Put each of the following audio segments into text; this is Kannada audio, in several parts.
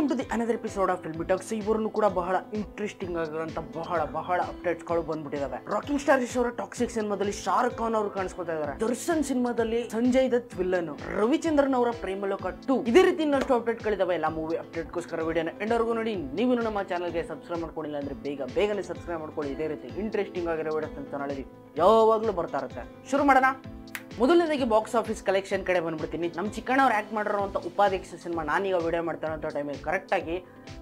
To the another episode of film talks. ಇವರನ್ನು ಕೂಡ ಬಹಳ ಇಂಟ್ರೆಸ್ಟಿಂಗ್ ಆಗಿರುವಂತ ಬಹಳ ಅಪ್ಡೇಟ್ಸ್ ಗಳು ಬಂದ್ಬಿಟ್ಟಿದಾವೆ. ರಾಕಿಂಗ್ ಸ್ಟಾರ್ ಯಶ್ ಅವರ ಟಾಕ್ಸಿಕ್ ಸಿನಿಮಾದಲ್ಲಿ ಶಾರುಖ್ ಖಾನ್ ಅವರು ಕಾಣಿಸ್ಕೊತಾ ಇದ್ದಾರೆ. ದರ್ಶನ್ ಸಿನಿಮಾದಲ್ಲಿ ಸಂಜಯ್ ದತ್ ವಿಲ್ಲನ್, ರವಿಚಂದ್ರನ್ ಅವರ ಪ್ರೇಮಲೋಕ 2. ಇದೇ ರೀತಿ ಇನ್ನಷ್ಟು ಅಪ್ಡೇಟ್ ಗಳಿದಾವೆ. ಎಲ್ಲ ಮೂವಿ ಅಪ್ಡೇಟ್ಗೋಸ್ಕರ ವಿಡಿಯೋನ ಎಂಡವರೆಗೂ ನೋಡಿ. ನೀವು ನಮ್ಮ ಚಾನಲ್ಗೆ ಸಬ್ಸ್ಕ್ರೈಬ್ ಮಾಡ್ಕೊಂಡಿಲ್ಲ ಅಂದ್ರೆ ಬೇಗನೆ ಸಬ್ಸ್ಕ್ರೈಬ್ ಮಾಡ್ಕೊಳ್ಳಿ. ಇದೇ ರೀತಿ ಇಂಟ್ರೆಸ್ಟಿಂಗ್ ಆಗಿರೋ ವಿಡಿಯೋಸ್ ನಮ್ಮ ಚಾನಲ್ ಯಾವಾಗಲೂ ಬರ್ತಾ ಇರುತ್ತೆ. ಶುರು ಮಾಡೋಣ. ಮೊದಲನೇದಾಗಿ ಬಾಕ್ಸ್ ಆಫೀಸ್ ಕಲೆಕ್ಷನ್ ಕಡೆ ಬಂದ್ಬಿಡ್ತೀನಿ. ನಮ್ಮ ಚಿಕ್ಕಣ್ಣ ಅವ್ರು ಆಕ್ಟ್ ಮಾಡಿರುವಂಥ ಉಪಾಧ್ಯಕ್ಷ ಸಿನಿಮಾ ನಾನೀಗ ವಿಡಿಯೋ ಮಾಡ್ತಾ ಇರೋಂಥ ಟೈಮಿಗೆ ಕರೆಕ್ಟಾಗಿ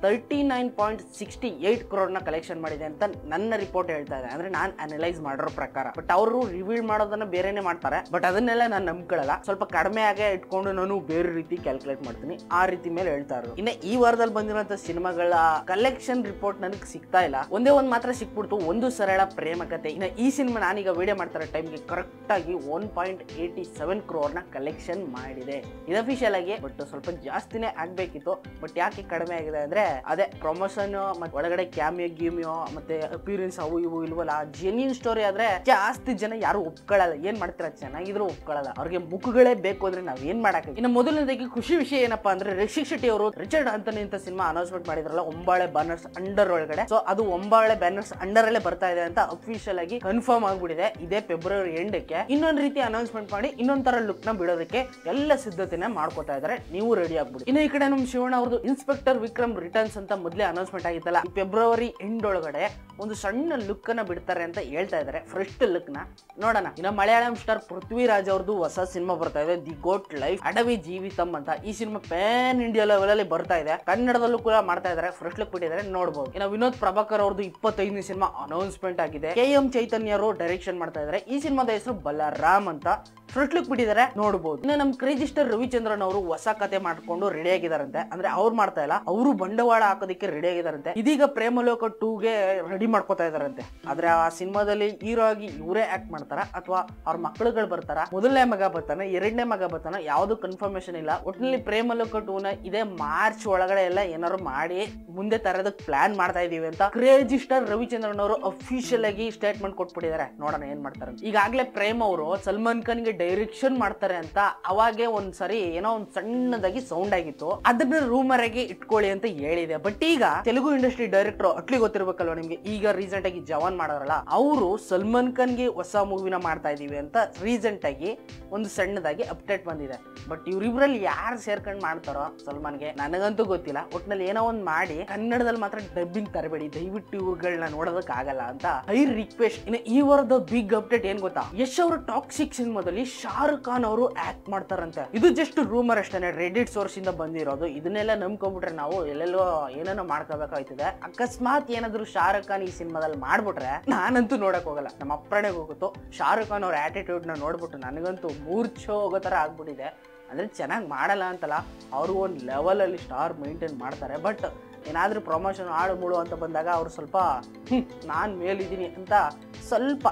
39.68 crore ಕಲೆಕ್ಷನ್ ಮಾಡಿದೆ ಅಂತ ನನ್ನ ರಿಪೋರ್ಟ್ ಹೇಳ್ತಾ ಇದೆ. ಅಂದ್ರೆ ನಾನು ಅನಲೈಸ್ ಮಾಡಿರೋ ಪ್ರಕಾರ. ಬಟ್ ಅವರು ರಿವೀಲ್ ಮಾಡೋದನ್ನ ಬೇರೆನೆ ಮಾಡ್ತಾರೆ. ಬಟ್ ಅದನ್ನೆಲ್ಲ ನಾನು ನಂಬ್ಕೊಳ್ಳಲ್ಲ. ಸ್ವಲ್ಪ ಕಡಿಮೆ ಆಗೇ ಇಟ್ಕೊಂಡು ನಾನು ಬೇರೆ ರೀತಿ ಕ್ಯಾಲ್ಕುಲೇಟ್ ಮಾಡ್ತೀನಿ. ಆ ರೀತಿ ಮೇಲೆ ಹೇಳ್ತಾ ಇರೋದು. ಇನ್ನು ಈ ವಾರದಲ್ಲಿ ಬಂದಿರುವಂತ ಸಿನಿಮಾಗಳ ಕಲೆಕ್ಷನ್ ರಿಪೋರ್ಟ್ ನನಗೆ ಸಿಗ್ತಾ ಇಲ್ಲ. ಒಂದೇ ಒಂದು ಮಾತ್ರ ಸಿಕ್ಬಿಡ್ತು, ಒಂದು ಸರಳ ಪ್ರೇಮ ಕಥೆ. ಇನ್ನು ಈ ಸಿನಿಮಾ ನಾನೀಗ ವಿಡಿಯೋ ಮಾಡ್ತಾ ಇರೋ ಟೈಮ್ಗೆ ಕರೆಕ್ಟ್ ಆಗಿ 1.87 crore ಕಲೆಕ್ಷನ್ ಮಾಡಿದೆ. ಇದು ಅಫಿಷಿಯಲ್ ಆಗಿ. ಬಟ್ ಸ್ವಲ್ಪ ಜಾಸ್ತಿನೇ ಆಗ್ಬೇಕಿತ್ತು. ಬಟ್ ಯಾಕೆ ಕಡಿಮೆ ಆಗಿದೆ ಅಂದ್ರೆ ಅದೇ ಪ್ರಮೋಷನ್ ಮತ್ತೆ ಒಳಗಡೆ ಕ್ಯಾಮಿಯೋ ಮತ್ತೆ ಅಪಿಯರೆನ್ಸ್ ಅವು ಇವು ಇಲ್ವಲ್ಲ. ಜೆನ್ಯೂನ್ ಸ್ಟೋರಿ ಆದ್ರೆ ಜಾಸ್ತಿ ಜನ ಯಾರು ಒಪ್ಕೊಳ್ಳಲ್ಲ. ಏನ್ ಮಾಡ್ತೀರಾ, ಚೆನ್ನಾಗಿದ್ರು ಒಪ್ಕೊಳ್ಳಲ್ಲ. ಅವ್ರಿಗೆ ಮುಖಗಳೇ ಬೇಕು ಅಂದ್ರೆ ನಾವ್ ಏನ್ ಮಾಡಕ್ಕೆ. ಇನ್ನು ಮೊದಲನೇದಾಗಿ ಖುಷಿ ವಿಷಯ ಏನಪ್ಪಾ ಅಂದ್ರೆ ರಿಷಿಕ್ ಶೆಟ್ಟಿ ಅವರು ರಿಚರ್ಡ್ ಆಂಥನಿ ಅಂತ ಸಿನಿಮಾ ಅನೌನ್ಸ್ಮೆಂಟ್ ಮಾಡಿದ್ರಲ್ಲ ಒಂಬಾಳೆ ಬ್ಯಾನರ್ಸ್ ಅಂಡರ್ ಒಳಗಡೆ. ಸೊ ಅದು ಒಂಬಾಳೆ ಬ್ಯಾನರ್ಸ್ ಅಂಡರ್ ಅಲ್ಲೇ ಬರ್ತಾ ಇದೆ ಅಂತ ಅಫಿಷಿಯಲ್ ಆಗಿ ಕನ್ಫರ್ಮ್ ಆಗ್ಬಿಟ್ಟಿದೆ. ಇದೇ ಫೆಬ್ರವರಿ ಎಂಡಕ್ಕೆ ಇನ್ನೊಂದ್ ರೀತಿ ಅನೌನ್ಸ್ಮೆಂಟ್ ಮಾಡಿ ಇನ್ನೊಂದ್ ತರ ಲುಕ್ ನ ಬಿಡೋದಕ್ಕೆ ಎಲ್ಲ ಸಿದ್ಧತೆನ ಮಾಡ್ಕೋತಾ ಇದಾರೆ. ನೀವು ರೆಡಿ ಆಗ್ಬಿಡಿ. ಇನ್ನು ಈ ಕಡೆ ನಮ್ ಶಿವಣ್ಣ ಅವ್ರದ್ದು ಇನ್ಸ್ಪೆಕ್ಟರ್ ವಿಕ್ರಮ್ ರಿಟರ್ನ್ಸ್ ಅಂತ ಮೊದಲೇ ಅನೌನ್ಸ್ಮೆಂಟ್ ಆಗಿತ್ತಲ್ಲ, ಫೆಬ್ರವರಿ ಎಂಡ್ ಒಳಗಡೆ ಒಂದು ಸಣ್ಣ ಲುಕ್ ಅನ್ನ ಬಿಡ್ತಾರೆ ಅಂತ ಹೇಳ್ತಾ ಇದಾರೆ. ಫ್ರೆಶ್ ಲುಕ್ ನ ನೋಡೋಣ. ಇನ್ನು ಮಲಯಾಳಂ ಸ್ಟಾರ್ ಪೃಥ್ವಿರಾಜ್ ಅವ್ರದ್ದು ಹೊಸ ಸಿನಿಮಾ ಬರ್ತಾ ಇದೆ, ದಿ ಗೋಟ್ ಲೈಫ್ ಅಡವಿ ಜೀವಿತಂ ಅಂತ. ಈ ಸಿನಿಮಾ ಪ್ಯಾನ್ ಇಂಡಿಯಾ ಲೆವೆಲ್ ಅಲ್ಲಿ ಬರ್ತಾ ಇದೆ. ಕನ್ನಡದಲ್ಲೂ ಕೂಡ ಮಾಡ್ತಾ ಇದಾರೆ. ಫ್ರೆಶ್ ಲುಕ್ ಬಿಟ್ಟಿದ್ದಾರೆ, ನೋಡಬಹುದು. ಇನ್ನು ವಿನೋದ್ ಪ್ರಭಾಕರ್ ಅವ್ರದ್ದು 25ನೇ ಸಿನಿಮಾ ಅನೌನ್ಸ್ಮೆಂಟ್ ಆಗಿದೆ. KM ಚೈತನ್ಯ ಅವರು ಡೈರೆಕ್ಷನ್ ಮಾಡ್ತಾ ಇದಾರೆ. ಈ ಸಿನಿಮಾದ ಹೆಸರು ಬಲರಾಮ್ ಅಂತ. ಫ್ರೆಶ್ ಲುಕ್ ಬಿಟ್ಟಿದ್ದಾರೆ, ನೋಡಬಹುದು. ಇನ್ನು ನಮ್ ಕ್ರೇಜಿ ಸ್ಟಾರ್ ರವಿಚಂದ್ರನ್ ಅವರು ಹೊಸ ಕತೆ ಮಾಡ್ಕೊಂಡು ರೆಡಿ ಆಗಿದಾರಂತೆ. ಅಂದ್ರೆ ಅವ್ರು ಮಾಡ್ತಾ ಇಲ್ಲ, ಅವರು ಬಂಡವಾಳ ಹಾಕೋದಕ್ಕೆ ರೆಡಿ ಆಗಿದಾರಂತೆ. ಇದೀಗ ಪ್ರೇಮಲೋಕ 2ಗೆ ರೆಡಿ ಮಾಡ್ಕೋತಾ ಇದಾರಂತೆ. ಆದ್ರೆ ಆ ಸಿನಿಮಾದಲ್ಲಿ ಹೀರೋ ಆಗಿ ಇವರೇ ಆಕ್ಟ್ ಮಾಡ್ತಾರ ಅಥವಾ ಅವ್ರ ಮಕ್ಕಳುಗಳು ಬರ್ತಾರ, ಮೊದಲನೇ ಮಗ ಬರ್ತಾನೆ, ಎರಡನೇ ಮಗ ಬರ್ತಾನೆ, ಯಾವ್ದು ಕನ್ಫರ್ಮೇಶನ್ ಇಲ್ಲ. ಒಟ್ಟಿನಲ್ಲಿ ಪ್ರೇಮಲೋಕ 2ನ ಇದೇ ಮಾರ್ಚ್ ಒಳಗಡೆ ಎಲ್ಲ ಏನಾದ್ರು ಮಾಡಿ ಮುಂದೆ ತರೋದಕ್ಕೆ ಪ್ಲಾನ್ ಮಾಡ್ತಾ ಇದೀವಿ ಅಂತ ಕ್ರೇಜಿ ಸ್ಟಾರ್ ರವಿಚಂದ್ರನ್ ಅವರು ಅಫಿಷಿಯಲ್ ಆಗಿ ಸ್ಟೇಟ್ಮೆಂಟ್ ಕೊಟ್ಬಿಟ್ಟಿದ್ದಾರೆ. ನೋಡೋಣ ಏನ್ ಮಾಡ್ತಾರೆ. ಈಗಾಗಲೇ ಪ್ರೇಮ್ ಅವರು ಸಲ್ಮಾನ್ ಖಾನ್ಗೆ ಡೈರೆಕ್ಷನ್ ಮಾಡ್ತಾರೆ ಅಂತ ಅವಾಗೆ ಒಂದ್ಸರಿ ಏನೋ ಒಂದ್ ಸಣ್ಣದಾಗಿ ಸೌಂಡ್ ಆಗಿತ್ತು. ಅದನ್ನ ರೂಮರ್ ಆಗಿ ಇಟ್ಕೊಳ್ಳಿ ಅಂತ ಹೇಳಿದೆ. ಬಟ್ ಈಗ ತೆಲುಗು ಇಂಡಸ್ಟ್ರಿ ಡೈರೆಕ್ಟರ್ ಅಟ್ಲಿ ಗೊತ್ತಿರ್ಬೇಕಲ್ವ ನಿಮ್ಗೆ. ಈಗ ರೀಸೆಂಟ್ ಆಗಿ ಜವಾನ್ ಮಾಡೋರಲ್ಲ, ಅವರು ಸಲ್ಮಾನ್ ಖಾನ್ಗೆ ಹೊಸ ಮೂವಿನ ಮಾಡ್ತಾ ಇದೀವಿ ಅಂತ ರೀಸೆಂಟ್ ಆಗಿ ಒಂದು ಸಣ್ಣದಾಗಿ ಅಪ್ಡೇಟ್ ಬಂದಿದೆ. ಬಟ್ ಇವ್ರಿಬ್ರಲ್ಲಿ ಯಾರು ಸೇರ್ಕೊಂಡ್ ಮಾಡ್ತಾರೋ ಸಲ್ಮಾನ್ಗೆ ನನಗಂತೂ ಗೊತ್ತಿಲ್ಲ. ಒಟ್ನಲ್ಲಿ ಏನೋ ಒಂದ್ ಮಾಡಿ ಕನ್ನಡದಲ್ಲಿ ಮಾತ್ರ ಡಬ್ಬಿಂಗ್ ತರಬೇಡಿ ದಯವಿಟ್ಟು. ಇವ್ರುಗಳನ್ನ ನೋಡೋದಕ್ ಆಗಲ್ಲ ಅಂತ ಐ ರಿಕ್ವೆಸ್ಟ್. ಇನ್ನು ಈ ವಾರದ ಬಿಗ್ ಅಪ್ಡೇಟ್ ಏನ್ ಗೊತ್ತಾ, ಯಶ್ ಅವರ ಟಾಕ್ಸಿಕ್ ಸಿನಿಮಾದಲ್ಲಿ ಶಾರುಖ್ ಖಾನ್ ಅವರು ಆಕ್ಟ್ ಮಾಡ್ತಾರಂತೆ. ಇದು ಜಸ್ಟ್ ರೂಮರ್ ಅಷ್ಟೇನೆ, ರೆಡಿಟ್ ಸೋರ್ಸ್ ಇಂದ ಬಂದಿರೋದು. ಇದನ್ನೆಲ್ಲ ನಂಬ್ಕೊಂಡ್ಬಿಟ್ರೆ ನಾವು ಎಲ್ಲೆಲ್ಲೋ ಏನೇನೋ ಮಾಡ್ಕೋಬೇಕಾಯ್ತದೆ. ಅಕಸ್ಮಾತ್ ಏನಾದ್ರು ಶಾರುಖ್ ಖಾನ್ ಈ ಸಿನಿಮಾದಲ್ಲಿ ಮಾಡ್ಬಿಟ್ರೆ ನಾನಂತೂ ನೋಡಕ್ ಹೋಗಲ್ಲ, ನಮ್ಮ ಅಪ್ಪಣೆಗೆ ಹೋಗುತ್ತೋ. ಶಾರುಖ್ ಖಾನ್ ಅವ್ರ ಆಟಿಟ್ಯೂಡ್ ನ ನೋಡ್ಬಿಟ್ಟು ನನಗಂತೂ ಮೂರ್ಛೆ ಹೋಗೋ ತರ ಆಗ್ಬಿಟ್ಟಿದೆ. ಅಂದ್ರೆ ಚೆನ್ನಾಗಿ ಮಾಡಲ್ಲ ಅಂತಲ್ಲ, ಅವರು ಒಂದು ಲೆವೆಲ್ ಅಲ್ಲಿ ಸ್ಟಾರ್ ಮೇಂಟೈನ್ ಮಾಡ್ತಾರೆ. ಬಟ್ ಏನಾದ್ರೂ ಪ್ರಮೋಷನ್ ಆಡು ಮೂಡು ಅಂತ ಬಂದಾಗ ಅವ್ರು ಸ್ವಲ್ಪ ನಾನ್ ಮೇಲಿದ್ದೀನಿ ಅಂತ ಸ್ವಲ್ಪ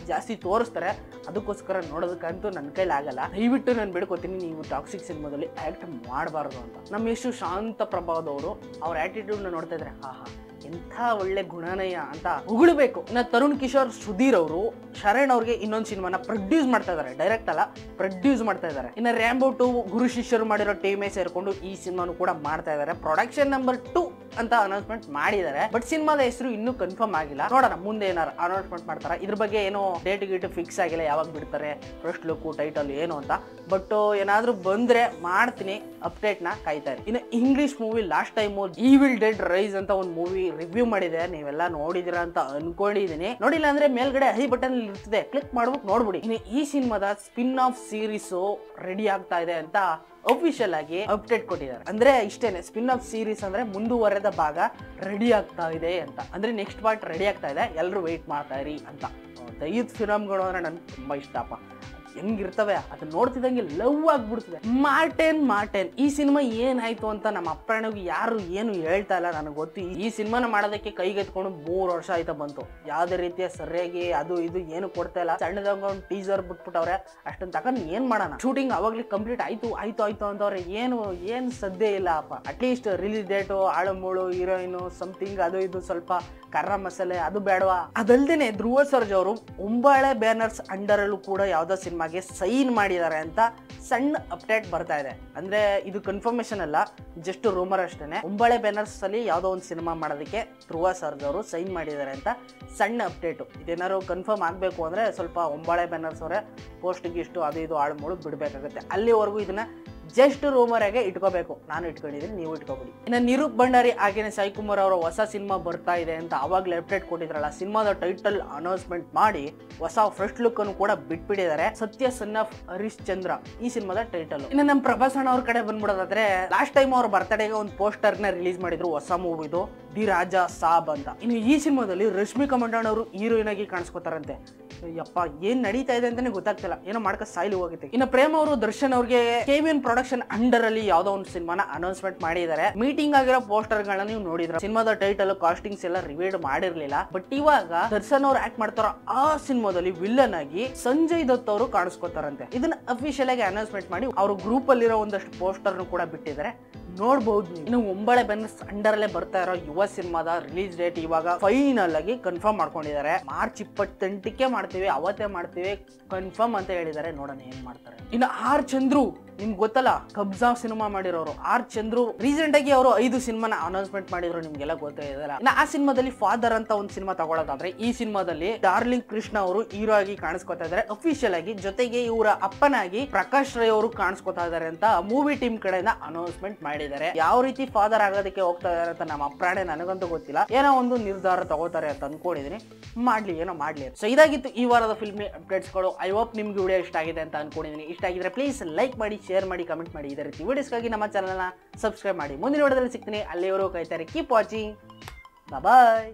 ಜಾಸ್ತಿ ತೋರಿಸ್ತಾರೆ. ಅದಕ್ಕೋಸ್ಕರ ನೋಡೋದಕ್ಕಂತೂ ನನ್ನ ಕೈಲಿ ಆಗಲ್ಲ. ದಯವಿಟ್ಟು ನಾನು ಬಿಡ್ಕೋತೀನಿ, ನೀವು ಟಾಕ್ಸಿಕ್ ಸಿನಿಮಾದಲ್ಲಿ ಆಕ್ಟ್ ಮಾಡಬಾರ್ದು ಅಂತ. ನಮ್ಮ ಎಷ್ಟು ಶಾಂತ ಪ್ರಭಾವದವರು ಅವ್ರ ಆಟಿಟ್ಯೂಡ್ ನ ನೋಡ್ತಾ ಇದ್ರೆ ಆಹಾ ಎಂಥ ಒಳ್ಳೆ ಗುಣನಯ ಅಂತ ಉಗುಳಬೇಕು. ಇನ್ನು ತರುಣ್ ಕಿಶೋರ್ ಸುಧೀರ್ ಅವರು ಶರಣ್ ಅವ್ರಿಗೆ ಇನ್ನೊಂದು ಸಿನಿಮಾನ ಪ್ರೊಡ್ಯೂಸ್ ಮಾಡ್ತಾ ಇದಾರೆ. ಡೈರೆಕ್ಟ್ ಅಲ್ಲ, ಪ್ರೊಡ್ಯೂಸ್ ಮಾಡ್ತಾ ಇದಾರೆ. ಇನ್ನು ರ್ಯಾಂಬೋ 2 ಗುರು ಶಿಷ್ಯರು ಮಾಡಿರೋ ಟೀಮೇ ಸೇರ್ಕೊಂಡು ಈ ಸಿನಿಮಾನು ಕೂಡ ಮಾಡ್ತಾ ಇದಾರೆ. ಪ್ರೊಡಕ್ಷನ್ ನಂಬರ್ 2 ಅಂತ ಅನೌನ್ಸ್ಮೆಂಟ್ ಮಾಡಿದ್ದಾರೆ. ಬಟ್ ಸಿನಿಮಾದ ಹೆಸರು ಇನ್ನೂ ಕನ್ಫರ್ಮ್ ಆಗಿಲ್ಲ. ನೋಡೋಣ ಮುಂದೆ ಏನಾರು ಅನೌನ್ಸ್ಮೆಂಟ್ ಮಾಡ್ತಾರೆ. ಇದ್ರ ಬಗ್ಗೆ ಏನೋ ಡೇಟ್ ಗೀಟ್ ಫಿಕ್ಸ್ ಆಗಿಲ್ಲ, ಯಾವಾಗ ಬಿಡ್ತಾರೆ, ಫಸ್ಟ್ ಲುಕ್ ಟೈಟಲ್ ಏನು ಅಂತ. ಬಟ್ ಏನಾದ್ರೂ ಬಂದ್ರೆ ಮಾಡ್ತೀನಿ, ಅಪ್ಡೇಟ್ ನ ಕಾಯ್ತಾ ಇರಿ. ಇನ್ನು English movie last time Evil Dead Rise ಅಂತ ಒಂದು ಮೂವಿ ರಿವ್ಯೂ ಮಾಡಿದೆ. ನೀವೆಲ್ಲ ನೋಡಿದಿರ ಅಂತ ಅನ್ಕೊಂಡಿದೀನಿ. ನೋಡಿಲ್ಲ ಅಂದ್ರೆ ಮೇಲ್ಗಡೆ ಐ ಬಟನ್ ಇರ್ತದೆ, ಕ್ಲಿಕ್ ಮಾಡ್ಬೇಕು, ನೋಡ್ಬಿಡಿ. ಇನ್ನು ಈ ಸಿನಿಮಾದ ಸ್ಪಿನ್ ಆಫ್ ಸೀರೀಸ್ ರೆಡಿ ಆಗ್ತಾ ಇದೆ ಅಂತ ಅಫಿಷಿಯಲ್ ಆಗಿ ಅಪ್ಡೇಟ್ ಕೊಟ್ಟಿದ್ದಾರೆ. ಅಂದ್ರೆ ಇಷ್ಟೇನೆ, ಸ್ಪಿನ್ ಆಫ್ ಸೀರೀಸ್ ಅಂದ್ರೆ ಮುಂದುವರೆದ ಭಾಗ ರೆಡಿ ಆಗ್ತಾ ಇದೆ ಅಂತ. ಅಂದ್ರೆ ನೆಕ್ಸ್ಟ್ ಪಾರ್ಟ್ ರೆಡಿ ಆಗ್ತಾ ಇದೆ, ಎಲ್ಲರೂ ವೆಯ್ಟ್ ಮಾಡ್ತಾ ಇರಿ ಅಂತ. ದೈಹಿಕ ಫಿಲಮ್ಗಳು ಅಂದ್ರೆ ನನ್ಗೆ ತುಂಬಾ ಇಷ್ಟಪ್ಪ. ಹೆಂಗಿರ್ತವೆ ಅದನ್ನ ನೋಡ್ತಿದ್ದಂಗೆ ಲವ್ ಆಗ್ಬಿಡ್ತದೆ. ಮಾರ್ಟೆನ್ ಈ ಸಿನಿಮಾ ಏನಾಯ್ತು ಅಂತ ನಮ್ಮ ಅಪ್ಪನಿಗೆ ಯಾರು ಏನು ಹೇಳ್ತಾ ಇಲ್ಲ. ನನಗೆ ಗೊತ್ತು ಈ ಸಿನಿಮಾನ ಮಾಡೋದಕ್ಕೆ ಕೈಗೆತ್ಕೊಂಡು 3 ವರ್ಷ ಆಯ್ತಾ ಬಂತು. ಯಾವ್ದೇ ರೀತಿಯ ಸರಿಯಾಗಿ ಅದು ಇದು ಏನು ಕೊಡ್ತಾ ಇಲ್ಲ. ಸಣ್ಣದಾಗ ಒಂದು ಟೀಸರ್ ಬಿಟ್ಬಿಟ್ಟವ್ರೆ, ಅಷ್ಟನ್ನ ತಗೊಂಡು ಏನ್ ಮಾಡೋಣ. ಶೂಟಿಂಗ್ ಅವಾಗ್ಲಿ ಕಂಪ್ಲೀಟ್ ಆಯ್ತು ಅಂತವ್ರೆ. ಏನು ಸದ್ಯ ಇಲ್ಲ ಅಪ್ಪ. ಅಟ್ಲೀಸ್ಟ್ ರಿಲೀಸ್ ಡೇಟು, ಆಳು ಮೂಳು, ಹೀರೋಯಿನ್ ಸಮಥಿಂಗ್ ಅದು ಇದು ಸ್ವಲ್ಪ ಕರ್ರ ಮಸಾಲೆ ಅದು ಬೇಡವಾ. ಅದಲ್ದೇನೆ ಧ್ರುವ ಸರ್ಜಾ ಅವರು ಒಂಬಾಳೆ ಬ್ಯಾನರ್ಸ್ ಅಂಡರ್ ಅಲ್ಲೂ ಕೂಡ ಯಾವ್ದೋ ಸಿನಿಮಾ ಸಿನಿಮಾಗೆ ಸೈನ್ ಮಾಡಿದ್ದಾರೆ ಅಂತ ಸಣ್ಣ ಅಪ್ಡೇಟ್ ಬರ್ತಾ ಇದೆ. ಅಂದ್ರೆ ಇದು ಕನ್ಫರ್ಮೇಶನ್ ಅಲ್ಲ, ಜಸ್ಟ್ ರೂಮರ್ ಅಷ್ಟೇನೆ. ಒಂಬಳೆ ಬ್ಯಾನರ್ಸ್ ಅಲ್ಲಿ ಯಾವ್ದೋ ಒಂದು ಸಿನಿಮಾ ಮಾಡೋದಕ್ಕೆ ಧ್ರುವ ಸರ್ಜಾ ಅವರು ಸೈನ್ ಮಾಡಿದ್ದಾರೆ ಅಂತ ಸಣ್ಣ ಅಪ್ಡೇಟು. ಇದೇನಾದ್ರು ಕನ್ಫರ್ಮ್ ಆಗಬೇಕು ಅಂದ್ರೆ ಸ್ವಲ್ಪ ಒಂಬಳೆ ಬ್ಯಾನರ್ಸ್ ಅವರೇ ಪೋಸ್ಟ್ಗೆ ಇಷ್ಟು ಅದು ಇದು ಆಳು ಮೂಳು ಬಿಡಬೇಕಾಗುತ್ತೆ. ಅಲ್ಲಿವರೆಗೂ ಇದನ್ನ ಜಸ್ಟ್ ರೂಮರ್ ಆಗಿ ಇಟ್ಕೋಬೇಕು. ನಾನು ಇಟ್ಕೊಂಡಿದ್ದೀನಿ, ನೀವು ಇಟ್ಕೋಬಿಡಿ. ಇನ್ನು ನಿರೂಪ್ ಭಂಡಾರಿ ಹಾಗೇನೆ ಸಾಯಿ ಕುಮಾರ್ ಅವರ ಹೊಸ ಸಿನಿಮಾ ಬರ್ತಾ ಇದೆ ಅಂತ ಅವಾಗಲೇ ಅಪ್ಡೇಟ್ ಕೊಟ್ಟಿದ್ರಲ್ಲ, ಸಿನಿಮಾದ ಟೈಟಲ್ ಅನೌನ್ಸ್ಮೆಂಟ್ ಮಾಡಿ ಹೊಸ ಫ್ರೆಶ್ ಲುಕ್ ಅನ್ನು ಕೂಡ ಬಿಟ್ಬಿಟ್ಟಿದ್ದಾರೆ. ಸತ್ಯ ಸನ್ ಆಫ್ ಹರಿಶ್ಚಂದ್ರ ಈ ಸಿನಿಮಾದ ಟೈಟಲ್. ಇನ್ನು ನಮ್ಮ ಪ್ರಭಾಸ್ ಅಣ್ಣ ಅವ್ರ ಕಡೆ ಬಂದ್ಬಿಡೋದಾದ್ರೆ, ಲಾಸ್ಟ್ ಟೈಮ್ ಅವ್ರ ಬರ್ತ್ಡೇಗೆ ಒಂದು ಪೋಸ್ಟರ್ ನ ರಿಲೀಸ್ ಮಾಡಿದ್ರು, ಹೊಸ ಮೂವಿದು ದಿ ರಾಜ ಸಾಬ್ ಅಂತ. ಇನ್ನು ಈ ಸಿನಿಮಾದಲ್ಲಿ ರಶ್ಮಿಕಾ ಮಂಡಣ್ಣ ಅವರು ಹೀರೋಯಿನ್ ಆಗಿ ಕಾಣಿಸ್ಕೊತಾರಂತೆ. ಯಪ್ಪ, ಏನ್ ನಡೀತಾ ಇದೆ ಅಂತಾನೆ ಗೊತ್ತಾಗ್ತಿಲ್ಲ, ಏನೋ ಮಾಡ್ಕ ಸಾಯ್ಲಿ ಹೋಗುತ್ತೆ. ಇನ್ನು ಪ್ರೇಮ್ ಅವರು ದರ್ಶನ್ ಅವ್ರಿಗೆ KVN ಪ್ರೊಡಕ್ಷನ್ ಅಂಡರ್ ಅಲ್ಲಿ ಯಾವ್ದೋ ಒಂದು ಸಿನಿಮಾನ ಅನೌನ್ಸ್ಮೆಂಟ್ ಮಾಡಿದ್ದಾರೆ. ಮೀಟಿಂಗ್ ಆಗಿರೋ ಪೋಸ್ಟರ್ ಗಳನ್ನ ನೀವು ನೋಡಿದ್ರೆ, ಸಿನಿಮಾದ ಟೈಟಲ್ ಕಾಸ್ಟಿಂಗ್ಸ್ ಎಲ್ಲ ರಿವೀಲ್ ಮಾಡಿರ್ಲಿಲ್ಲ. ಬಟ್ ಇವಾಗ ದರ್ಶನ್ ಅವ್ರು ಆಕ್ಟ್ ಮಾಡ್ತಾರೋ ಆ ಸಿನಿಮಾದಲ್ಲಿ ವಿಲ್ಲನ್ ಆಗಿ ಸಂಜಯ್ ದತ್ ಅವರು ಕಾಣಿಸ್ಕೊತಾರಂತೆ. ಇದನ್ನ ಅಫಿಷಿಯಲ್ ಆಗಿ ಅನೌನ್ಸ್ಮೆಂಟ್ ಮಾಡಿ ಅವ್ರ ಗ್ರೂಪ್ ಅಲ್ಲಿರೋ ಒಂದಷ್ಟು ಪೋಸ್ಟರ್ ಕೂಡ ಬಿಟ್ಟಿದ್ದಾರೆ, ನೋಡಬಹುದು. ಇನ್ನು ಒಂಬಳೆ ಬ್ಯಾನರ್ಸ್ ಅಂಡರ್ ಅಲ್ಲೇ ಬರ್ತಾ ಇರೋ ಯುವ ಸಿನಿಮಾದ ರಿಲೀಸ್ ಡೇಟ್ ಇವಾಗ ಫೈನಲ್ ಆಗಿ ಕನ್ಫರ್ಮ್ ಮಾಡ್ಕೊಂಡಿದ್ದಾರೆ. ಮಾರ್ಚ್ 28ಕ್ಕೆ ಮಾಡ್ತೀವಿ, ಅವತ್ತೇ ಮಾಡ್ತೀವಿ ಕನ್ಫರ್ಮ್ ಅಂತ ಹೇಳಿದ್ದಾರೆ. ನೋಡೋಣ ಏನ್ ಮಾಡ್ತಾರೆ. ಇನ್ನು ಆರ್ ಚಂದ್ರು, ನಿಮ್ಗೆ ಗೊತ್ತಲ್ಲ ಕಬ್ಜಾ ಸಿನಿಮಾ ಮಾಡಿರೋರು ಆರ್ ಚಂದ್ರು, ರೀಸೆಂಟ್ ಆಗಿ ಅವರು 5 ಸಿನಿಮಾನ ಅನೌನ್ಸ್ಮೆಂಟ್ ಮಾಡಿದ್ರು, ನಿಮ್ಗೆಲ್ಲ ಗೊತ್ತೇ ಇದೆಯಲ್ಲ. ಇನ್ನು ಆ ಸಿನಿಮಾದಲ್ಲಿ ಫಾದರ್ ಅಂತ ಒಂದು ಸಿನಿಮಾ ತಗೊಳ್ಳೋದಾದ್ರೆ, ಈ ಸಿನಿಮಾದಲ್ಲಿ ಡಾರ್ಲಿಂಗ್ ಕೃಷ್ಣ ಅವರು ಹೀರೋ ಆಗಿ ಕಾಣಿಸ್ಕೊತಾ ಇದ್ದಾರೆ ಅಫಿಷಿಯಲ್ ಆಗಿ. ಜೊತೆಗೆ ಇವರ ಅಪ್ಪನಾಗಿ ಪ್ರಕಾಶ್ ರೈ ಅವರು ಕಾಣಿಸ್ಕೊತಾ ಇದ್ದಾರೆ ಅಂತ ಮೂವಿ ಟೀಮ್ ಕಡೆಯಿಂದ ಅನೌನ್ಸ್ಮೆಂಟ್ ಮಾಡಿದ್ದಾರೆ. ಯಾವ ರೀತಿ ಫಾದರ್ ಆಗೋದಕ್ಕೆ ಹೋಗ್ತಾ ಇದಾರೆ ಅಂತ ನಮ್ಮ ಅಪ್ರಾಣೆ ನನಗಂತೂ ಗೊತ್ತಿಲ್ಲ. ಏನೋ ಒಂದು ನಿರ್ಧಾರ ತಗೋತಾರೆ ಅಂತ ಅನ್ಕೊಂಡಿದೀನಿ, ಮಾಡ್ಲಿ ಏನೋ ಮಾಡ್ಲಿ. ಸೊ ಇದಾಗಿತ್ತು ಈ ವಾರದ ಫಿಲ್ಮಿ ಅಪ್ಡೇಟ್ಸ್ಗಳು. ಐ ಹೋಪ್ ನಿಮ್ಗೆ ವಿಡಿಯೋ ಇಷ್ಟ ಆಗಿದೆ ಅಂತ ಅನ್ಕೊಂಡಿದ್ದೀನಿ. ಇಷ್ಟ ಆಗಿದ್ರೆ ಪ್ಲೀಸ್ ಲೈಕ್ ಮಾಡಿ, ಶೇರ್ ಮಾಡಿ, ಕಮೆಂಟ್ ಮಾಡಿ. ಇದೇ ರೀತಿ ವಿಡಿಯೋಸ್ಗಾಗಿ ನಮ್ಮ ಚಾನಲ್ನ ಸಬ್ಸ್ಕ್ರೈಬ್ ಮಾಡಿ. ಮುಂದಿನ ವಿಡಿಯೋದಲ್ಲಿ ಸಿಗ್ತೀನಿ, ಅಲ್ಲಿವರೆಗೂ ಕಾಯ್ತಾರೆ. ಕೀಪ್ ವಾಚಿಂಗ್, ಬಾಯ್.